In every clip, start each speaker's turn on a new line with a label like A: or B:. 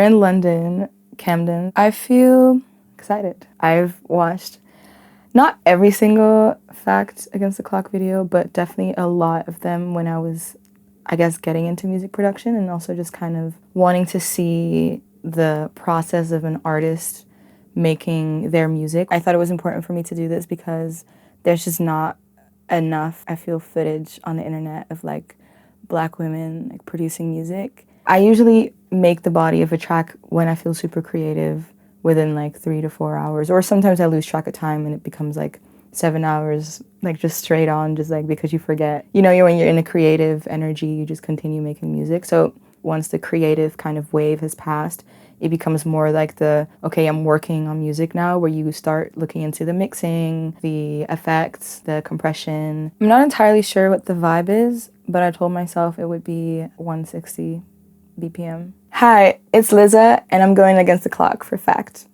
A: We're in London, Camden. I feel excited. I've watched not every single Fact Against the Clock video, but definitely a lot of them when I was, I guess, getting into music production and also just kind of wanting to see the process of an artist making their music. I thought it was important for me to do this because there's just not enough, I feel, footage on the internet of like Black women like producing music. I usually make the body of a track when I feel super creative within like 3 to 4 hours, or sometimes I lose track of time and it becomes like 7 hours, like just straight on, just like because you forget. You know, when you're in a creative energy, you just continue making music. So once the creative kind of wave has passed, it becomes more like the, okay, I'm working on music now, where you start looking into the mixing, the effects, the compression. I'm not entirely sure what the vibe is, but I told myself it would be 160 BPM. Hi, it's LYZZA, and I'm going against the clock for Fact.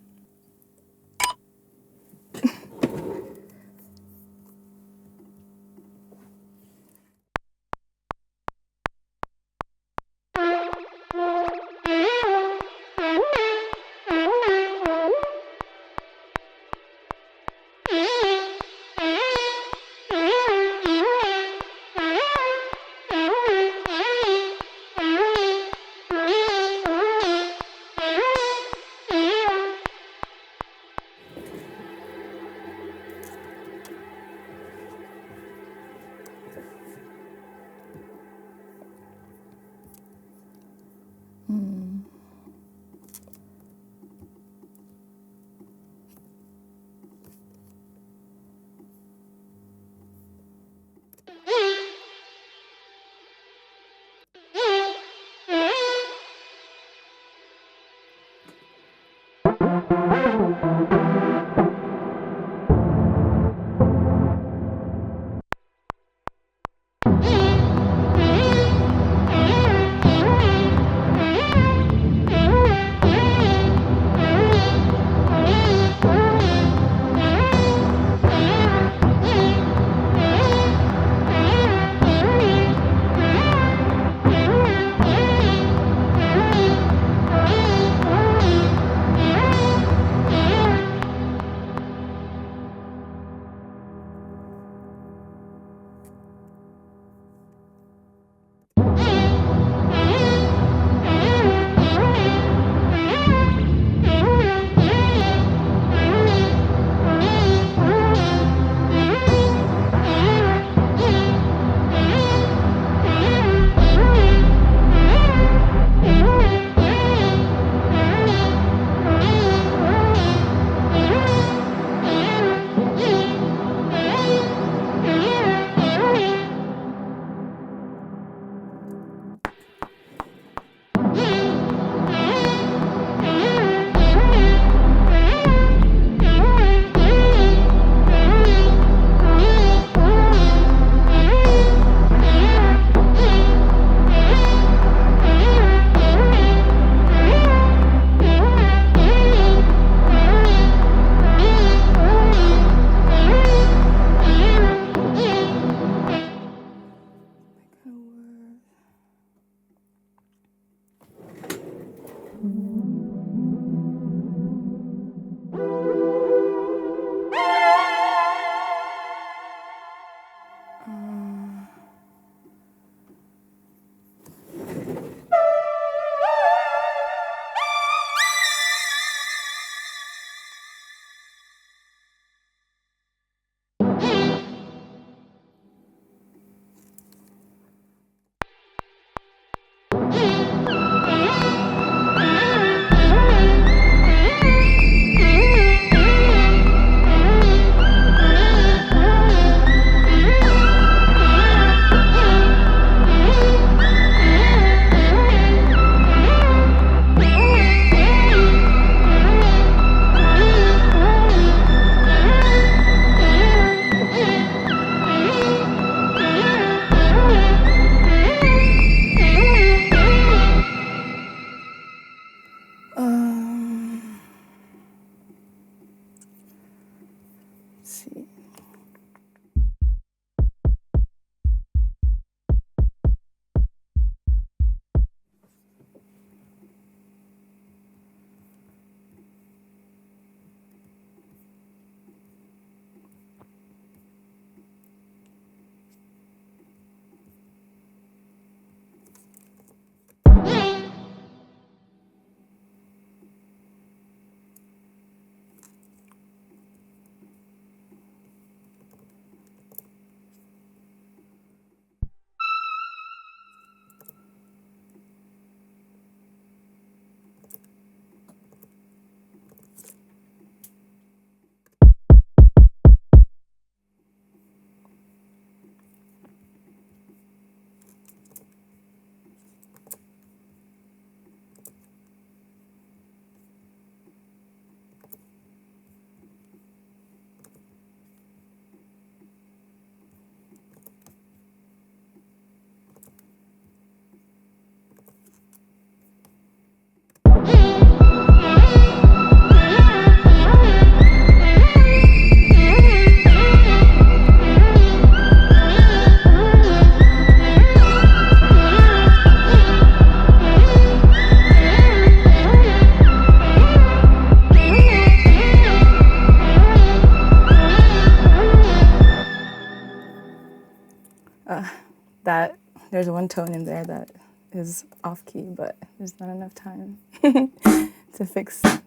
A: that there's one tone in there that is off key, but there's not enough time to fix the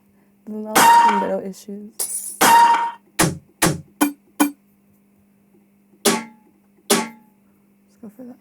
A: little issues. Let's go for that one.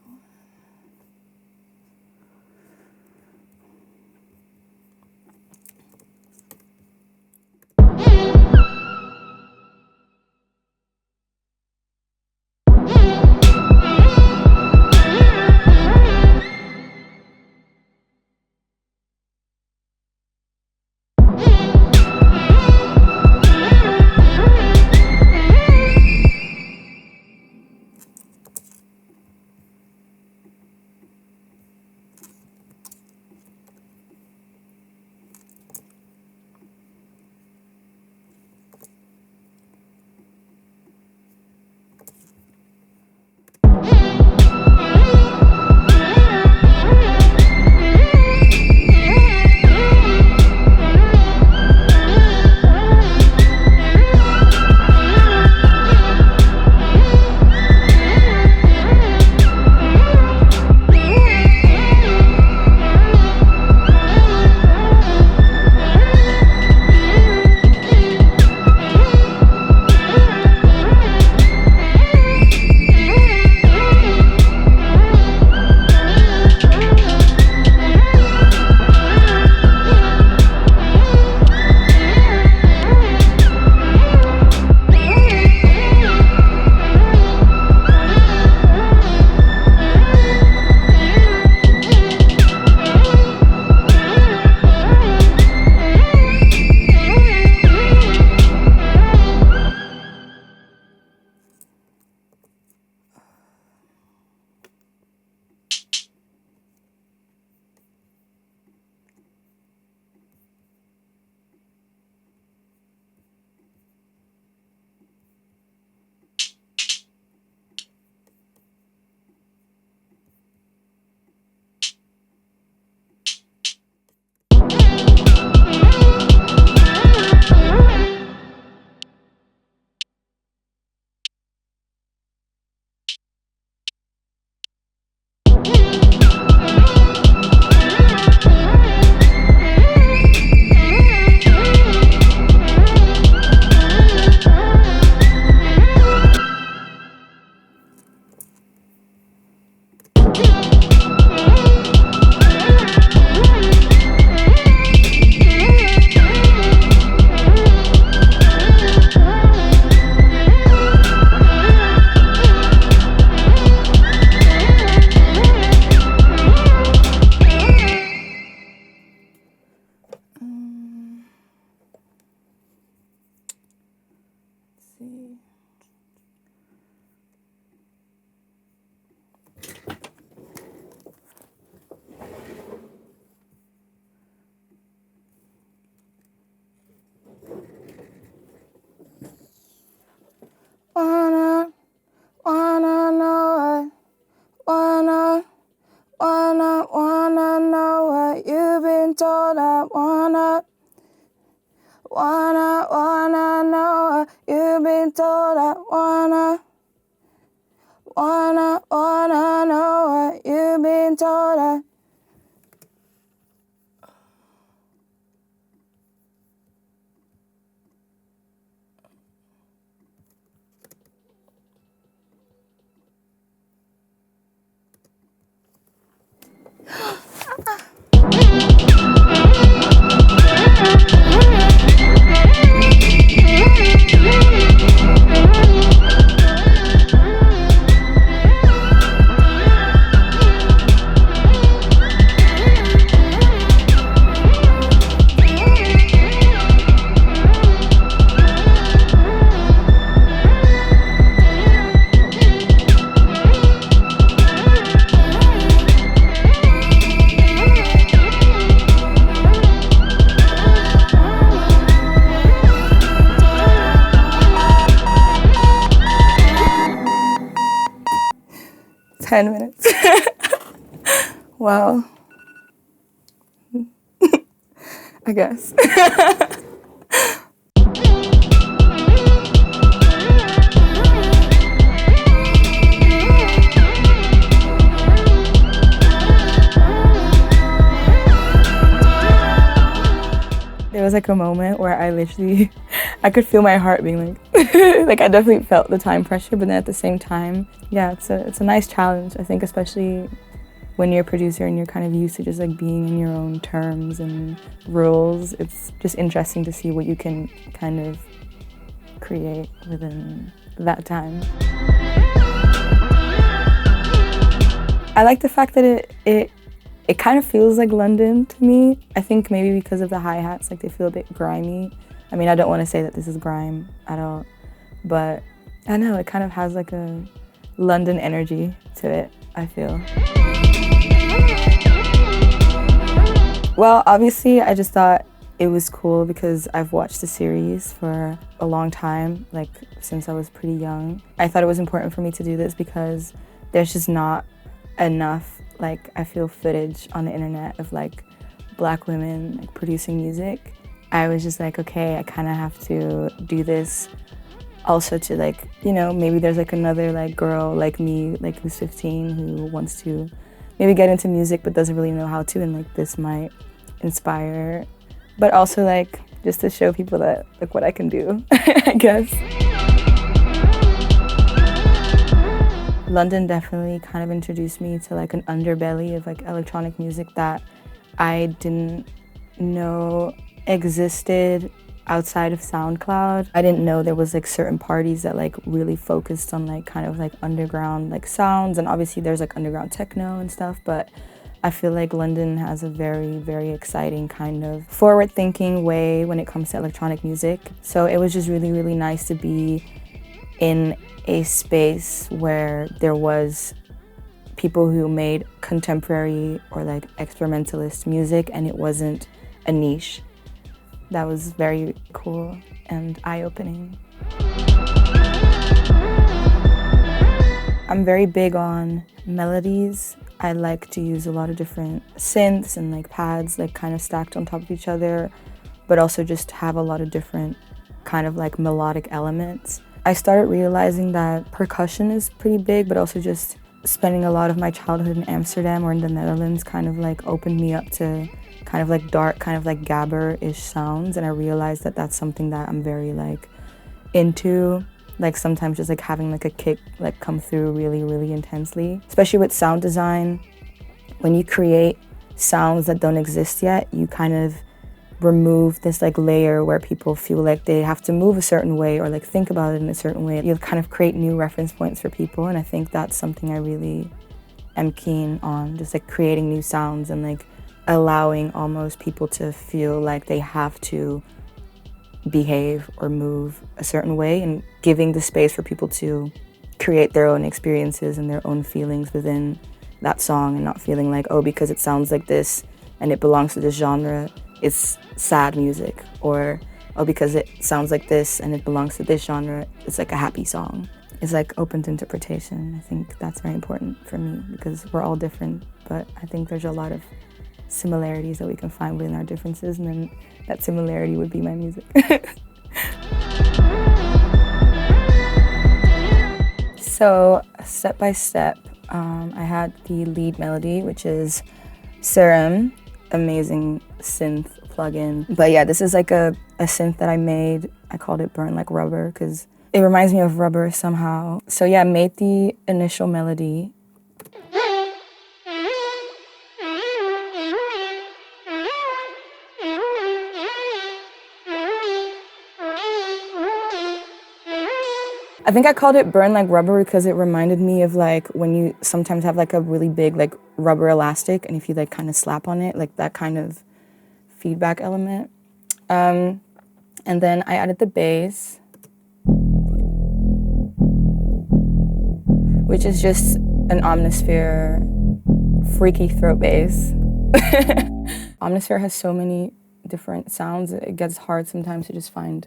A: Wanna know what you've been told. I wanna know what you've been told. I wanna know what you've been told. Ten minutes. Wow. I guess. There was like a moment where I literally, I could feel my heart being like, like I definitely felt the time pressure, but then at the same time, yeah, it's a nice challenge. I think especially when you're a producer and you're kind of used to just like being in your own terms and rules, it's just interesting to see what you can kind of create within that time. I like the fact that it kind of feels like London to me. I think maybe because of the hi-hats, like they feel a bit grimy. I mean, I don't want to say that this is grime at all, but I don't know, it kind of has like a London energy to it, I feel. Well, obviously, I just thought it was cool because I've watched the series for a long time, like since I was pretty young. I thought it was important for me to do this because there's just not enough, like, I feel footage on the internet of like Black women like producing music. I was just like, okay, I kind of have to do this also to like, you know, maybe there's like another like girl like me, like who's 15 who wants to maybe get into music but doesn't really know how to, and like this might inspire, but also like just to show people that like what I can do, I guess. London definitely kind of introduced me to like an underbelly of like electronic music that I didn't know existed outside of SoundCloud. I didn't know there was like certain parties that like really focused on like kind of like underground like sounds, and obviously there's like underground techno and stuff, but I feel like London has a very, very exciting kind of forward-thinking way when it comes to electronic music. So it was just really, really nice to be in a space where there was people who made contemporary or like experimentalist music and it wasn't a niche. That was very cool and eye-opening. I'm very big on melodies. I like to use a lot of different synths and like pads like kind of stacked on top of each other, but also just have a lot of different kind of like melodic elements. I started realizing that percussion is pretty big, but also just spending a lot of my childhood in Amsterdam or in the Netherlands kind of like opened me up to kind of like dark, kind of like gabber-ish sounds, and I realized that that's something that I'm very like into. Like sometimes just like having like a kick like come through really, really intensely. Especially with sound design, when you create sounds that don't exist yet, you kind of remove this like layer where people feel like they have to move a certain way or like think about it in a certain way. You kind of create new reference points for people, and I think that's something I really am keen on, just like creating new sounds and like allowing almost people to feel like they have to behave or move a certain way, and giving the space for people to create their own experiences and their own feelings within that song, and not feeling like, oh, because it sounds like this and it belongs to this genre, it's sad music, or oh, because it sounds like this and it belongs to this genre, it's like a happy song. It's like open to interpretation. I think that's very important for me because we're all different, but I think there's a lot of similarities that we can find within our differences, and then that similarity would be my music. So step by step, I had the lead melody, which is Serum, amazing synth plugin. But yeah, this is like a synth that I made. I called it Burn Like Rubber because it reminds me of rubber somehow. So yeah, I made the initial melody. I think I called it Burn Like Rubber because it reminded me of like when you sometimes have like a really big like rubber elastic, and if you like kind of slap on it, like that kind of feedback element. And then I added the bass, which is just an Omnisphere freaky throat bass. Omnisphere has so many different sounds, it gets hard sometimes to just find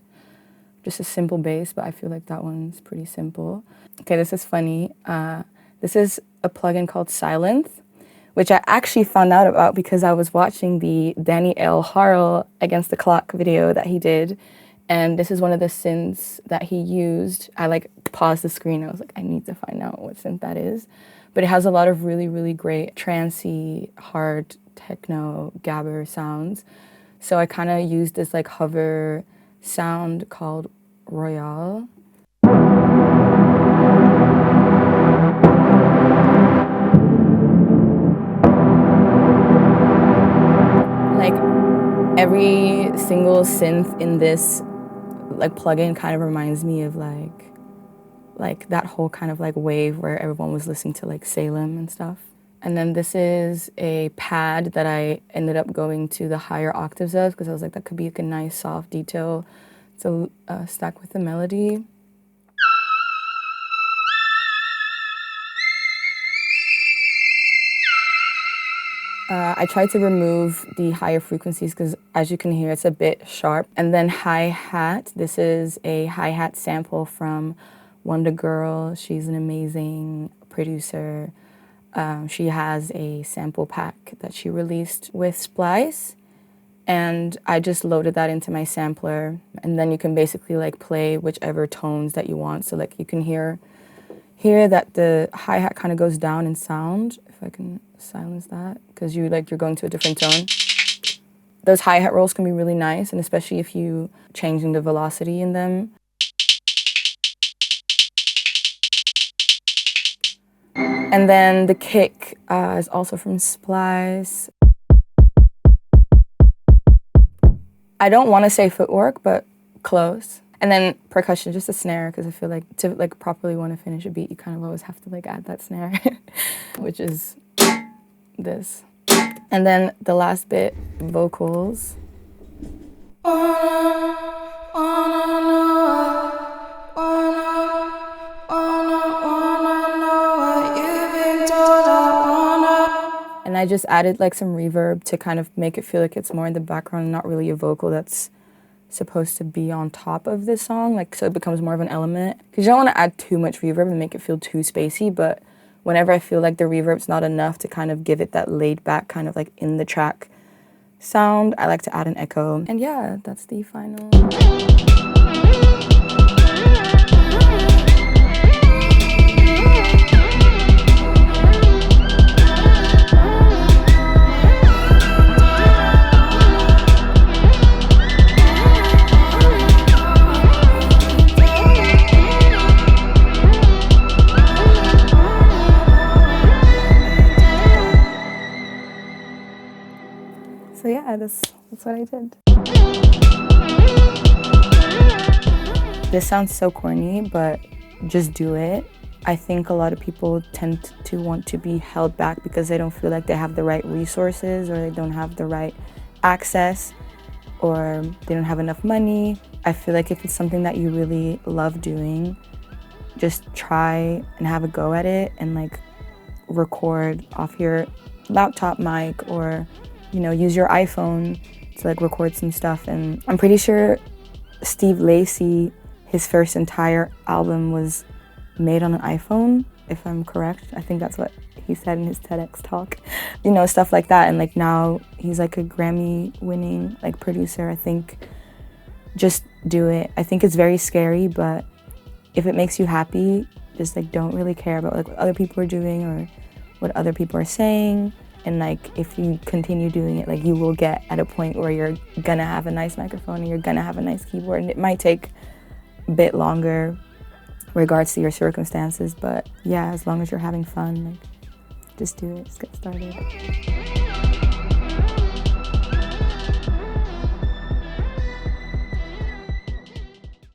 A: just a simple bass, but I feel like that one's pretty simple. Okay, this is funny. This is a plugin called Synth, which I actually found out about because I was watching the Danny L. Harrell Against the Clock video that he did, and this is one of the synths that he used. I like paused the screen, I was like, I need to find out what synth that is. But it has a lot of really, really great trancey, hard techno, gabber sounds. So I kind of used this like hover sound called Royale. Like every single synth in this like plugin kind of reminds me of like that whole kind of like wave where everyone was listening to like Salem and stuff. And then this is a pad that I ended up going to the higher octaves of because I was like, that could be like a nice soft detail to stack with the melody. I tried to remove the higher frequencies because, as you can hear, it's a bit sharp. And then hi-hat. This is a hi-hat sample from Wonder Girl. She's an amazing producer. She has a sample pack that she released with Splice. And I just loaded that into my sampler. And then you can basically like play whichever tones that you want. So like you can hear that the hi-hat kind of goes down in sound. If I can silence that, because you're going to a different tone. Those hi-hat rolls can be really nice, and especially if you changing the velocity in them. And then the kick is also from Splice. I don't want to say footwork, but close. And then percussion, just a snare, because I feel like to like properly want to finish a beat, you kind of always have to like add that snare, which is this. And then the last bit, vocals. And I just added like some reverb to kind of make it feel like it's more in the background, not really a vocal that's supposed to be on top of this song, like so it becomes more of an element. Because you don't want to add too much reverb and make it feel too spacey, but whenever I feel like the reverb's not enough to kind of give it that laid back kind of like in the track sound, I like to add an echo. And yeah, that's the final. So yeah, that's what I did. This sounds so corny, but just do it. I think a lot of people tend to want to be held back because they don't feel like they have the right resources, or they don't have the right access, or they don't have enough money. I feel like if it's something that you really love doing, just try and have a go at it and like record off your laptop mic, or use your iPhone to like record some stuff. And I'm pretty sure Steve Lacy, his first entire album was made on an iPhone, if I'm correct. I think that's what he said in his TEDx talk. Stuff like that. And like now he's like a Grammy-winning like producer. I think just do it. I think it's very scary, but if it makes you happy, just like don't really care about like what other people are doing or what other people are saying. And like if you continue doing it, like you will get at a point where you're gonna have a nice microphone and you're gonna have a nice keyboard, and it might take a bit longer regards to your circumstances, but yeah, as long as you're having fun, like just do it, just get started.